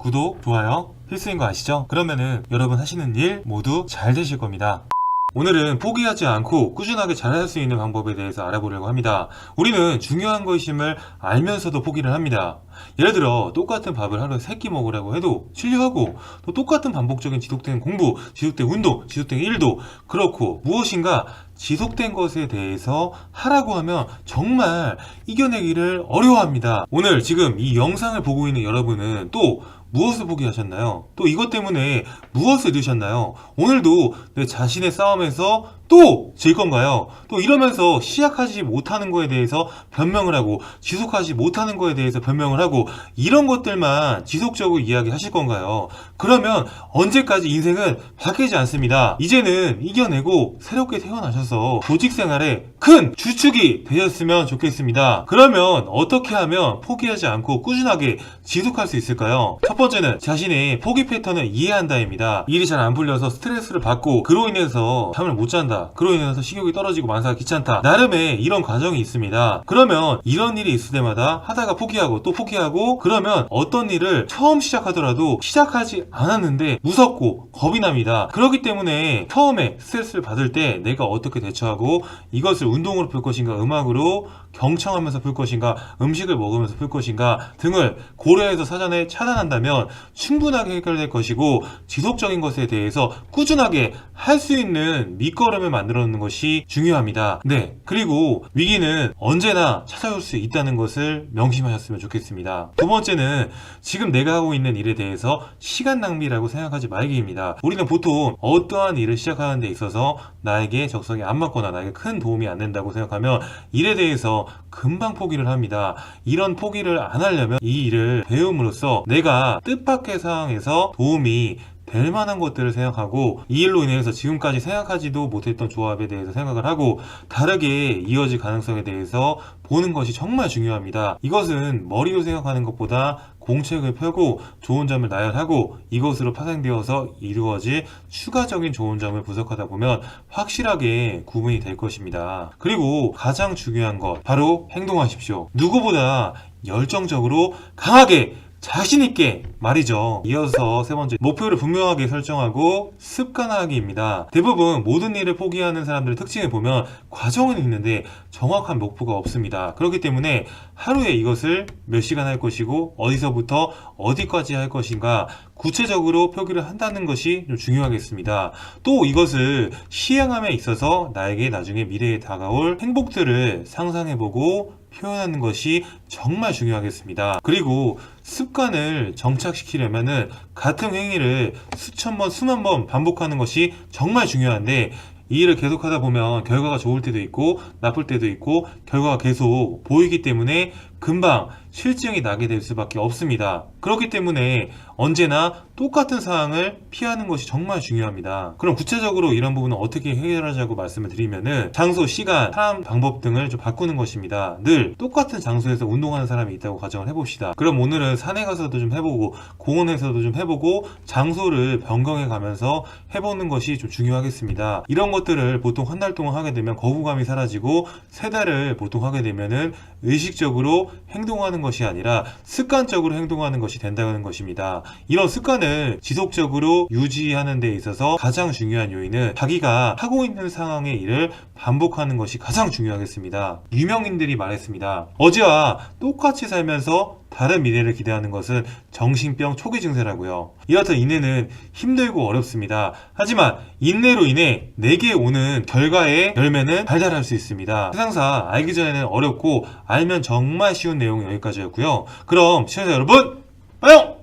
구독, 좋아요 필수인 거 아시죠? 그러면은 여러분 하시는 일 모두 잘 되실 겁니다. 오늘은 포기하지 않고 꾸준하게 잘할 수 있는 방법에 대해서 알아보려고 합니다. 우리는 중요한 것임을 알면서도 포기를 합니다. 예를 들어 똑같은 밥을 하루에 3끼 먹으라고 해도 싫어하고, 또 똑같은 반복적인 지속된 공부, 지속된 운동, 지속된 일도 그렇고, 무엇인가 지속된 것에 대해서 하라고 하면 정말 이겨내기를 어려워합니다. 오늘 지금 이 영상을 보고 있는 여러분은 또 무엇을 포기하셨나요? 또 이것 때문에 무엇을 잃으셨나요? 오늘도 내 자신의 싸움에서 또 질 건가요? 또 이러면서 시작하지 못하는 거에 대해서 변명을 하고, 지속하지 못하는 거에 대해서 변명을 하고, 이런 것들만 지속적으로 이야기하실 건가요? 그러면 언제까지 인생은 바뀌지 않습니다. 이제는 이겨내고 새롭게 태어나셔서 조직 생활에 큰 주축이 되셨으면 좋겠습니다. 그러면 어떻게 하면 포기하지 않고 꾸준하게 지속할 수 있을까요? 첫 번째는 자신의 포기 패턴을 이해한다입니다. 일이 잘 안 풀려서 스트레스를 받고, 그로 인해서 잠을 못 잔다, 그로 인해서 식욕이 떨어지고 만사가 귀찮다, 나름의 이런 과정이 있습니다. 그러면 이런 일이 있을 때마다 하다가 포기하고 또 포기하고, 그러면 어떤 일을 처음 시작하더라도 시작하지 않았는데 무섭고 겁이 납니다. 그렇기 때문에 처음에 스트레스를 받을 때 내가 어떻게 대처하고, 이것을 운동으로 풀 것인가, 음악으로 경청하면서 풀 것인가, 음식을 먹으면서 풀 것인가 등을 고려해서 사전에 차단한다면 충분하게 해결될 것이고, 지속적인 것에 대해서 꾸준하게 할 수 있는 밑거름을 만들어 놓는 것이 중요합니다. 네, 그리고 위기는 언제나 찾아올 수 있다는 것을 명심하셨으면 좋겠습니다. 두 번째는 지금 내가 하고 있는 일에 대해서 시간 낭비라고 생각하지 말기입니다. 우리는 보통 어떠한 일을 시작하는 데 있어서 나에게 적성이 안 맞거나 나에게 큰 도움이 안 된다고 생각하면 일에 대해서 금방 포기를 합니다. 이런 포기를 안 하려면 이 일을 배움으로써 내가 뜻밖의 상황에서 도움이 될 만한 것들을 생각하고, 이 일로 인해서 지금까지 생각하지도 못했던 조합에 대해서 생각을 하고 다르게 이어질 가능성에 대해서 보는 것이 정말 중요합니다. 이것은 머리로 생각하는 것보다 공책을 펴고 좋은 점을 나열하고 이것으로 파생되어서 이루어질 추가적인 좋은 점을 분석하다 보면 확실하게 구분이 될 것입니다. 그리고 가장 중요한 것, 바로 행동하십시오. 누구보다 열정적으로 강하게 자신있게 말이죠. 이어서 세 번째, 목표를 분명하게 설정하고 습관화하기입니다. 대부분 모든 일을 포기하는 사람들의 특징을 보면 과정은 있는데 정확한 목표가 없습니다. 그렇기 때문에 하루에 이것을 몇 시간 할 것이고 어디서부터 어디까지 할 것인가 구체적으로 표기를 한다는 것이 좀 중요하겠습니다. 또 이것을 시행함에 있어서 나에게 나중에 미래에 다가올 행복들을 상상해보고 표현하는 것이 정말 중요하겠습니다. 그리고 습관을 정착시키려면은 같은 행위를 수천 번, 수만 번 반복하는 것이 정말 중요한데, 이 일을 계속하다 보면 결과가 좋을 때도 있고 나쁠 때도 있고 결과가 계속 보이기 때문에 금방 실증이 나게 될 수밖에 없습니다. 그렇기 때문에 언제나 똑같은 상황을 피하는 것이 정말 중요합니다. 그럼 구체적으로 이런 부분은 어떻게 해결하자고 말씀을 드리면은 장소, 시간, 사람, 방법 등을 좀 바꾸는 것입니다. 늘 똑같은 장소에서 운동하는 사람이 있다고 가정을 해봅시다. 그럼 오늘은 산에 가서도 좀 해보고 공원에서도 좀 해보고 장소를 변경해 가면서 해보는 것이 좀 중요하겠습니다. 이런 것들을 보통 한 달 동안 하게 되면 거부감이 사라지고, 3달을 보통 하게 되면은 의식적으로 행동하는 것이 아니라 습관적으로 행동하는 것이 된다는 것입니다. 이런 습관을 지속적으로 유지하는 데 있어서 가장 중요한 요인은 자기가 하고 있는 상황의 일을 반복하는 것이 가장 중요하겠습니다. 유명인들이 말했습니다. 어제와 똑같이 살면서 다른 미래를 기대하는 것은 정신병 초기 증세라고요. 이렇듯 인내는 힘들고 어렵습니다. 하지만 인내로 인해 내게 오는 결과의 열매는 달달할 수 있습니다. 세상사 알기 전에는 어렵고 알면 정말 쉬운 내용은 여기까지였고요. 그럼 시청자 여러분, 안녕!